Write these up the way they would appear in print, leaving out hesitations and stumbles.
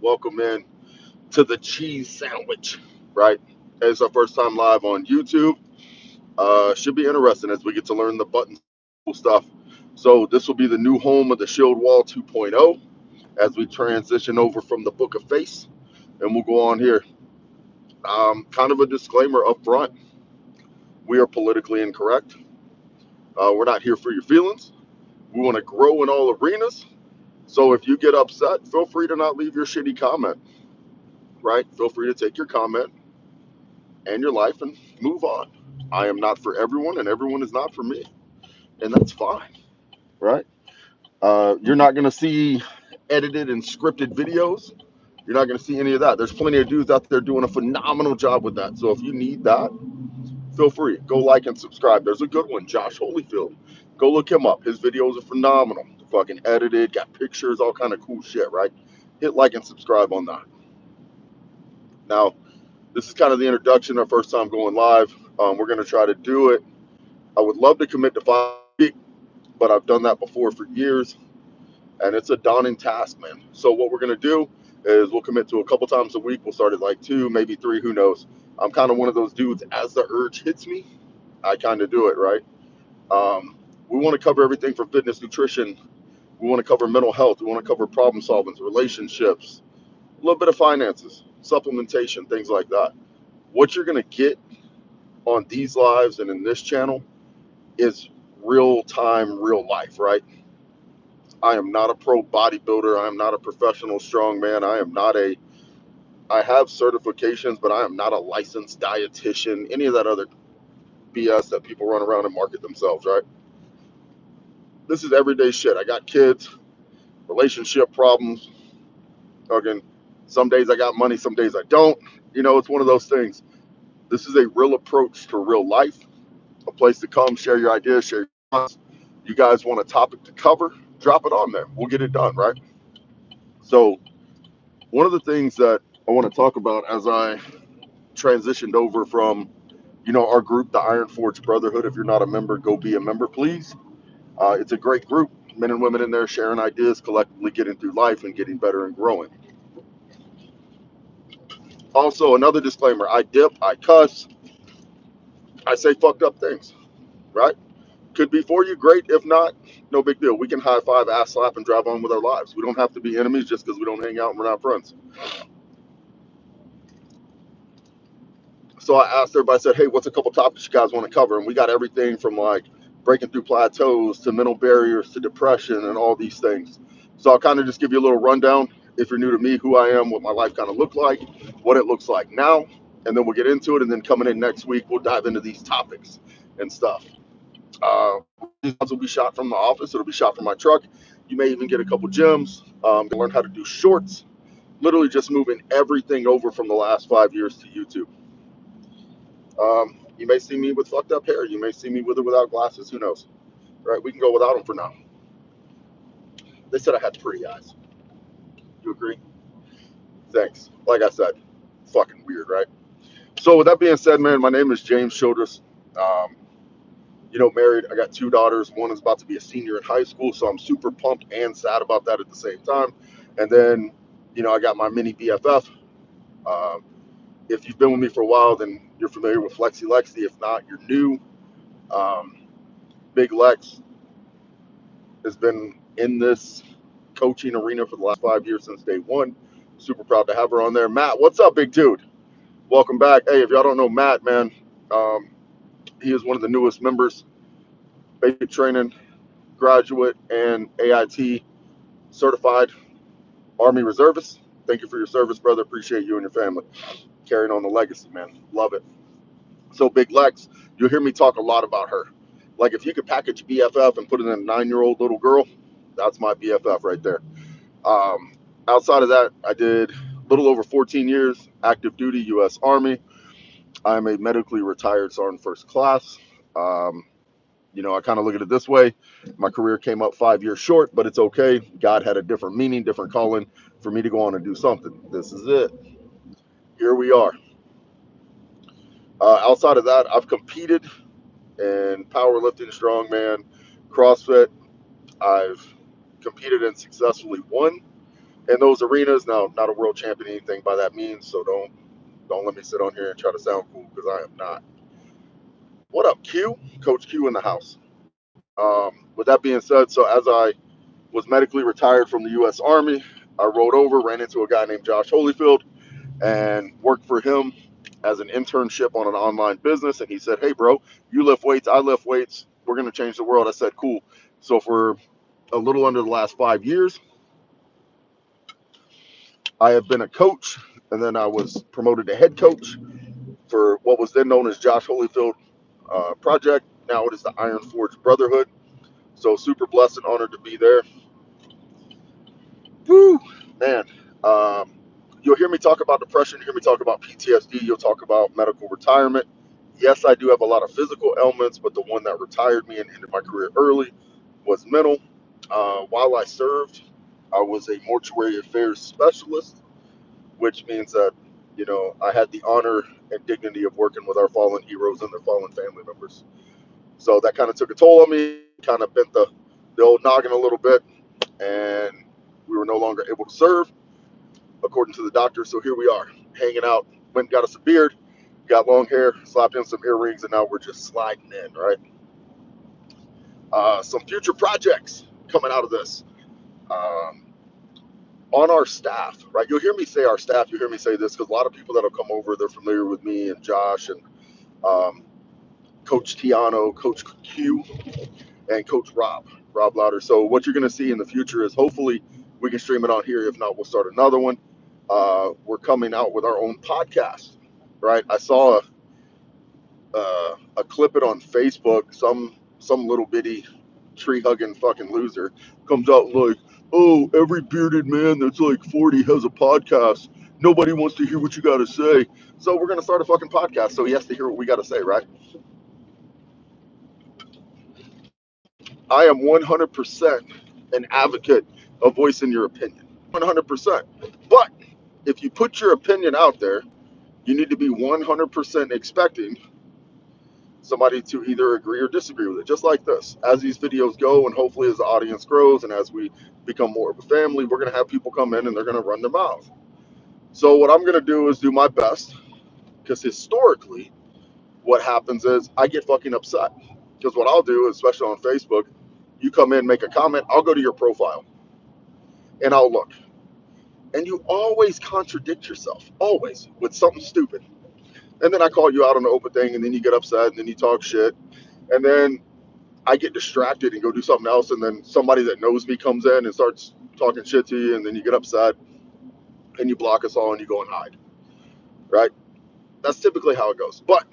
Welcome in to the cheese sandwich, right? It's our first time live on YouTube. Should be interesting as we get to learn the buttons stuff. So this will be the new home of the Shield Wall 2.0 as we transition over from the Book of Face, and we'll go on here. Kind of a disclaimer up front: we are politically incorrect. We're not here for your feelings. We want to grow in all arenas. So if you get upset, feel free to not leave your shitty comment, right? Feel free to take your comment and your life and move on. I am not for everyone, and everyone is not for me, and that's fine, right? You're not going to see edited and scripted videos. You're not going to see any of that. There's plenty of dudes out there doing a phenomenal job with that. So if you need that, feel free. Go like and subscribe. There's a good one, Josh Holyfield. Go look him up. His videos are phenomenal. Fucking edited, got pictures, all kind of cool shit, right? Hit like and subscribe on that. Now, this is kind of the introduction, our first time going live. We're going to try to do it. I would love to commit to 5 weeks, but I've done that before for years, and it's a daunting task, man. So what we're going to do is we'll commit to a couple times a week. We'll start at like 2, maybe 3, who knows. I'm kind of one of those dudes, as the urge hits me, I kind of do it, right? We want to cover everything from fitness, nutrition. We want to cover mental health. We want to cover problem solving, relationships, a little bit of finances, supplementation, things like that. What you're going to get on these lives and in this channel is real time, real life, right? I am not a pro bodybuilder. I am not a professional strongman. I have certifications, but I am not a licensed dietitian, any of that other BS that people run around and market themselves, right? This is everyday shit. I got kids, relationship problems. Again, some days I got money, some days I don't. It's one of those things. This is a real approach to real life, a place to come, share your ideas, share your thoughts. You guys want a topic to cover? Drop it on there. We'll get it done, right? So, one of the things that I want to talk about as I transitioned over from, our group, the Iron Forge Brotherhood. If you're not a member, go be a member, please. It's a great group, men and women in there sharing ideas, collectively getting through life and getting better and growing. Also, another disclaimer: I dip, I cuss, I say fucked up things, right? Could be for you, great. If not, no big deal. We can high five, ass slap, and drive on with our lives. We don't have to be enemies just because we don't hang out and we're not friends. So I asked everybody, I said, hey, what's a couple topics you guys want to cover? And we got everything from like breaking through plateaus to mental barriers to depression and all these things. So I'll kind of just give you a little rundown, if you're new to me, who I am, what my life kind of looked like, what it looks like now, and then we'll get into it. And then coming in next week, we'll dive into these topics and stuff. These will be shot from the office. It'll be shot from my truck. You may even get a couple gems. To learn how to do shorts. Literally just moving everything over from the last 5 years to YouTube. You may see me with fucked up hair. You may see me with or without glasses. Who knows? Right? We can go without them for now. They said I had pretty eyes. You agree? Thanks. Like I said, fucking weird, right? So with that being said, man, my name is James Childress. Um, Married. I got 2 daughters. One is about to be a senior in high school, so I'm super pumped and sad about that at the same time. And then, I got my mini BFF. Um, if you've been with me for a while, then you're familiar with Flexi Lexi. If not, you're new. Um, Big Lex has been in this coaching arena for the last 5 years since day one. Super proud to have her on there. Matt, what's up, big dude? Welcome back. Hey, if y'all don't know Matt, man, he is one of the newest members, basic training graduate and AIT certified Army reservist. Thank you for your service, brother. Appreciate you and your family. Carrying on the legacy, man. Love it. So, Big Lex, you'll hear me talk a lot about her. Like, if you could package BFF and put it in a 9-year-old little girl, that's my BFF right there. Um, Outside of that, I did a little over 14 years active duty U.S. Army. I'm a medically retired Sergeant First Class. Um, I kind of look at it this way. My career came up 5 years short, but it's okay. God had a different meaning, different calling for me to go on and do something. This is it. Here we are. Outside of that, I've competed in powerlifting, strongman, CrossFit. I've competed and successfully won. in those arenas. Now, not a world champion, anything by that means. So don't let me sit on here and try to sound cool, because I am not. What up, Q? Coach Q in the house. With that being said, so as I was medically retired from the U.S. Army, I rode over, ran into a guy named Josh Holyfield, and worked for him as an internship on an online business. And he said, "Hey, bro, you lift weights, I lift weights. We're going to change the world." I said, "Cool." So for a little under the last 5 years, I have been a coach, and then I was promoted to head coach for what was then known as Josh Holyfield Project. Now it is the Iron Forge Brotherhood. So super blessed and honored to be there. Woo, man. Um, you'll hear me talk about depression, hear me talk about PTSD, you'll talk about medical retirement. Yes, I do have a lot of physical ailments, but the one that retired me and ended my career early was mental. While I served, I was a mortuary affairs specialist, which means that, I had the honor and dignity of working with our fallen heroes and their fallen family members. So that kind of took a toll on me, kind of bent the old noggin a little bit, and we were no longer able to serve according to the doctor. So here we are, hanging out. Went and got us a beard, got long hair, slapped in some earrings, and now we're just sliding in, right? Some future projects coming out of this. On our staff, right? You'll hear me say our staff, you'll hear me say this, because a lot of people that'll come over, they're familiar with me and Josh and Coach Tiano, Coach Q, and Coach Rob Louder. So what you're going to see in the future is, hopefully we can stream it on here. If not, we'll start another one. We're coming out with our own podcast, right? I saw a clip it on Facebook. Some little bitty tree hugging fucking loser comes out like, "Oh, every bearded man that's like 40 has a podcast. Nobody wants to hear what you got to say. So we're going to start a fucking podcast, so he has to hear what we got to say, right?" I am 100% an advocate of voicing your opinion. 100%. But if you put your opinion out there, you need to be 100% expecting somebody to either agree or disagree with it. Just like this. As these videos go, and hopefully as the audience grows and as we become more of a family, we're going to have people come in and they're going to run their mouth. So what I'm going to do is do my best, because historically what happens is I get fucking upset. Because what I'll do, especially on Facebook, you come in, make a comment, I'll go to your profile and I'll look. And you always contradict yourself, always, with something stupid. And then I call you out on the open thing, and then you get upset, and then you talk shit. And then I get distracted and go do something else, and then somebody that knows me comes in and starts talking shit to you, and then you get upset, and you block us all, and you go and hide, right? That's typically how it goes. But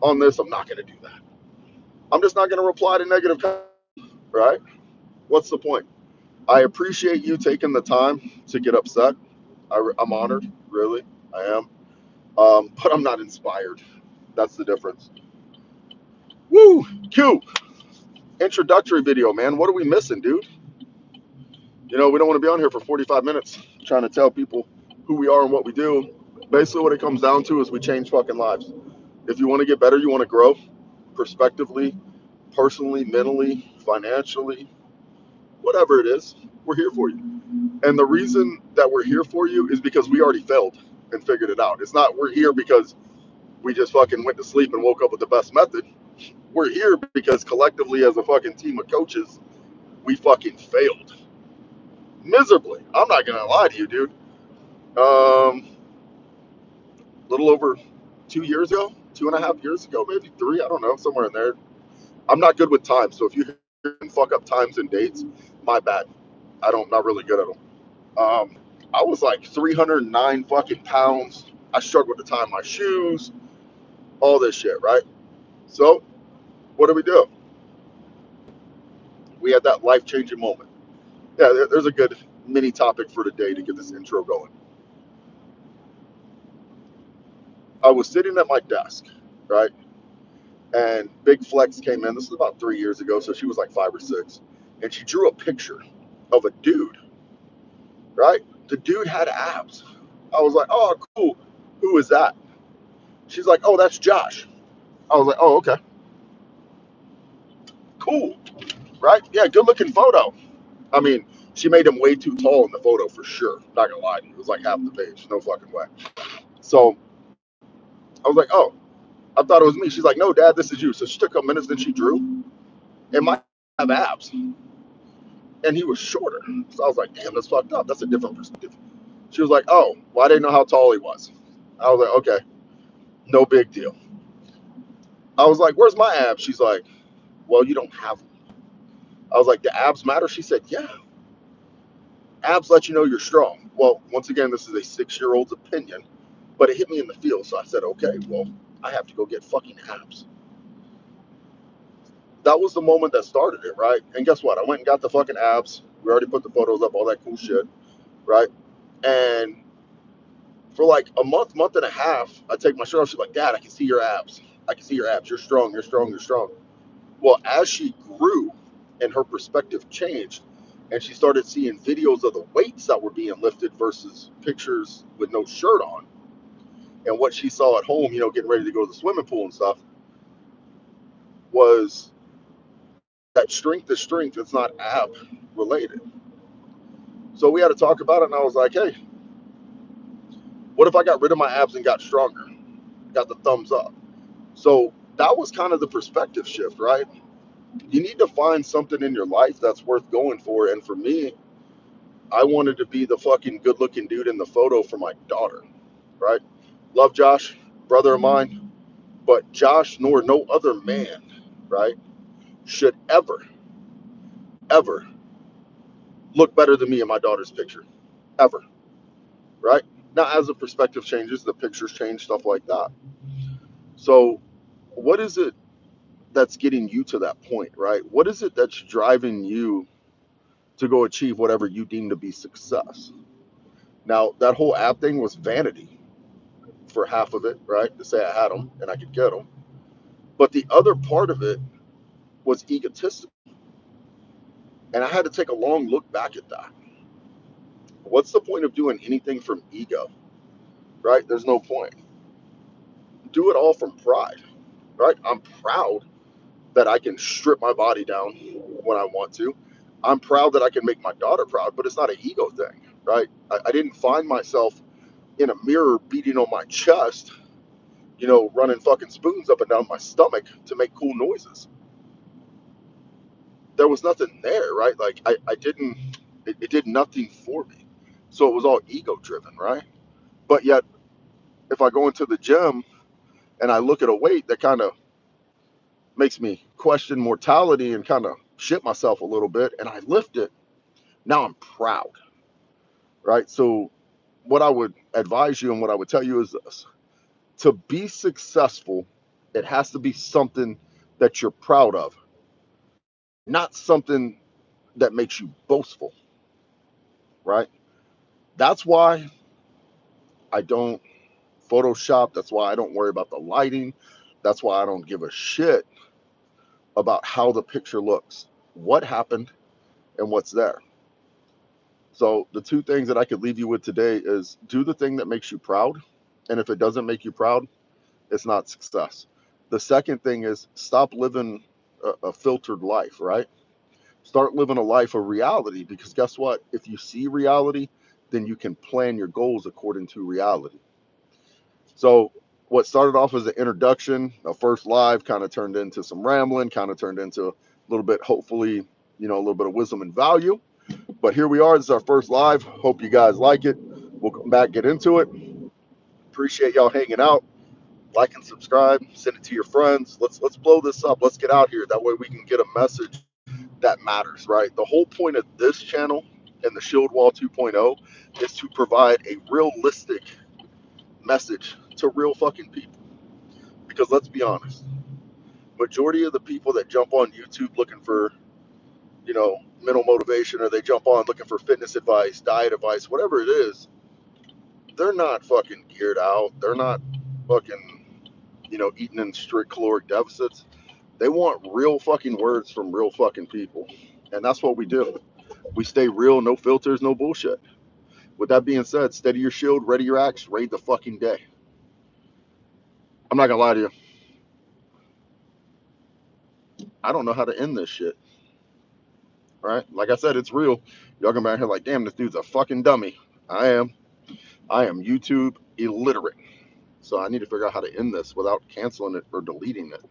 on this, I'm not going to do that. I'm just not going to reply to negative comments, right? What's the point? I appreciate you taking the time to get upset. I'm honored, really, I am. But I'm not inspired. That's the difference. Woo! Q! Introductory video, man. What are we missing, dude? We don't want to be on here for 45 minutes trying to tell people who we are and what we do. Basically, what it comes down to is we change fucking lives. If you want to get better, you want to grow, prospectively, personally, mentally, financially, whatever it is, we're here for you. And the reason that we're here for you is because we already failed and figured it out. It's not we're here because we just fucking went to sleep and woke up with the best method. We're here because collectively, as a fucking team of coaches, we fucking failed miserably. I'm not gonna lie to you, dude. Little over 2 years ago, 2.5 years ago, maybe three. I don't know, somewhere in there. I'm not good with time, so if you fuck up times and dates, my bad. Not really good at them. I was like 309 fucking pounds. I struggled to tie my shoes, all this shit, right? So, what do we do? We had that life-changing moment. Yeah, there's a good mini topic for today to get this intro going. I was sitting at my desk, right? And Big Flex came in. This was about 3 years ago, so she was like 5 or 6. And she drew a picture of a dude, right? The dude had abs. I was like, "Oh, cool. Who is that?" She's like, "Oh, that's Josh." I was like, "Oh, okay. Cool." Right? Yeah, good looking photo. I mean, She made him way too tall in the photo for sure. Not gonna lie to you. It was like half the page. No fucking way. So I was like, oh, I thought it was me. She's like, no, Dad, this is you. So she took a couple minutes, then she drew. And my have abs. And he was shorter. So I was like, damn, that's fucked up. That's a different perspective. She was like, oh, well, I didn't know how tall he was. I was like, okay, no big deal. I was like, where's my abs? She's like, well, you don't have them. I was like, the abs matter? She said, yeah. Abs let you know you're strong. Well, once again, this is a 6-year-old's opinion, but it hit me in the field. So I said, okay, well, I have to go get fucking abs. That was the moment that started it, right? And guess what? I went and got the fucking abs. We already put the photos up, all that cool shit, right? And for like a month and a half, I take my shirt off. She's like, Dad, I can see your abs. I can see your abs. You're strong. You're strong. You're strong. Well, as she grew and her perspective changed, and she started seeing videos of the weights that were being lifted versus pictures with no shirt on, and what she saw at home, getting ready to go to the swimming pool and stuff, was that strength is strength. It's not ab related. So we had to talk about it, and I was like, hey, what if I got rid of my abs and got stronger? Got the thumbs up. So that was kind of the perspective shift, right? You need to find something in your life that's worth going for. And for me, I wanted to be the fucking good looking dude in the photo for my daughter, right? Love Josh, brother of mine, but Josh nor no other man, right, should ever look better than me in my daughter's picture. Ever, right? Now, as the perspective changes, the pictures change, stuff like that. So, what is it that's getting you to that point, right? What is it that's driving you to go achieve whatever you deem to be success? Now, that whole app thing was vanity for half of it, right? To say I had them and I could get them. But the other part of it was egotistical. And I had to take a long look back at that. What's the point of doing anything from ego, right? There's no point. Do it all from pride, right? I'm proud that I can strip my body down when I want to. I'm proud that I can make my daughter proud, but it's not an ego thing, right? I didn't find myself in a mirror beating on my chest, running fucking spoons up and down my stomach to make cool noises. There was nothing there, right? Like I didn't, it did nothing for me. So it was all ego driven, right? But yet, if I go into the gym and I look at a weight that kind of makes me question mortality and kind of shit myself a little bit, and I lift it, now I'm proud, right? So what I would advise you and what I would tell you is this: to be successful, it has to be something that you're proud of, not something that makes you boastful, right? That's why I don't Photoshop. That's why I don't worry about the lighting. That's why I don't give a shit about how the picture looks, what happened, and what's there. So the two things that I could leave you with today is do the thing that makes you proud. And if it doesn't make you proud, it's not success. The second thing is stop living a filtered life, right? Start living a life of reality, because guess what? If you see reality, then you can plan your goals according to reality. So what started off as an introduction, a first live, kind of turned into some rambling, kind of turned into a little bit, hopefully, a little bit of wisdom and value. But here we are. This is our first live. Hope you guys like it. We'll come back, get into it. Appreciate y'all hanging out. Like and subscribe. Send it to your friends. Let's blow this up. Let's get out here. That way we can get a message that matters, right? The whole point of this channel and the Shield Wall 2.0 is to provide a realistic message to real fucking people. Because let's be honest, majority of the people that jump on YouTube looking for, mental motivation, or they jump on looking for fitness advice, diet advice, whatever it is, they're not fucking geared out. They're not fucking, eating in strict caloric deficits. They want real fucking words from real fucking people. And that's what we do. We stay real, no filters, no bullshit. With that being said, steady your shield, ready your axe, raid the fucking day. I'm not gonna lie to you. I don't know how to end this shit. right? Like I said, it's real. Y'all come back here like, damn, this dude's a fucking dummy. I am. I am YouTube illiterate. So I need to figure out how to end this without canceling it or deleting it.